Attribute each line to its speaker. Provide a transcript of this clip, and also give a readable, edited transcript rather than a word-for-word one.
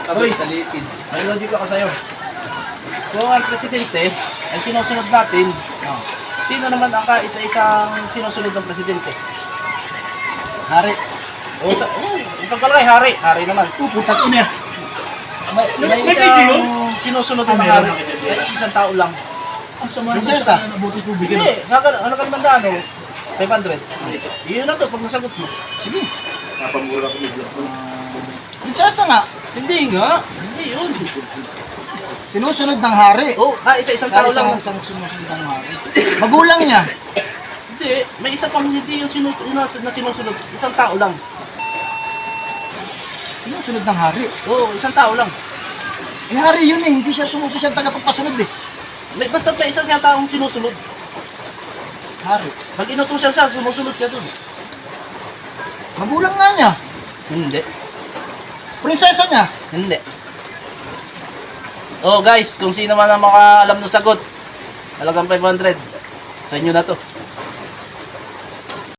Speaker 1: Hoy, salitin. May logic ako sa'yo. Kung ang presidente ay sinusunod natin, sino naman ang kaisa-isang sinusunod ng presidente? Hari. O, ikaw palagay, hari. Hari naman.
Speaker 2: Puputak ko niya.
Speaker 1: May
Speaker 2: May
Speaker 1: isang
Speaker 2: video?
Speaker 1: sinusunod ng hari. Ay, isang tao lang.
Speaker 2: Ang sama naman
Speaker 3: Prinsesa.
Speaker 2: sa nabuti tubig.
Speaker 1: Hindi, ano ka naman ano? 500. Yun na to, pag nasagot mo.
Speaker 3: Sige.
Speaker 4: Napamura ko medyo.
Speaker 3: Prinsesa nga.
Speaker 1: Hindi nga. Hindi yun.
Speaker 3: Sinusunod ng hari.
Speaker 1: Oh, isa-isang tao lang.
Speaker 3: Isang sumusunod ng hari. Magulang niya.
Speaker 1: Hindi, may isa pang hindi yung na sinusunod. Isang tao lang.
Speaker 3: Sinusunod ng hari.
Speaker 1: Oo, isang tao lang.
Speaker 3: Eh, hari yun eh. Hindi siya sumusunod. Siya tagapagpasunod eh.
Speaker 1: Basta may isa siya taong sinusunod.
Speaker 3: Hari.
Speaker 1: Pag inutusan siya, sumusunod siya dun.
Speaker 3: Magulang nga niya.
Speaker 1: Hindi.
Speaker 3: Prinsesa niya.
Speaker 1: Hindi. Oh guys, kung sino man ang makaalam ng sagot, talagang 500. Sa inyo na to.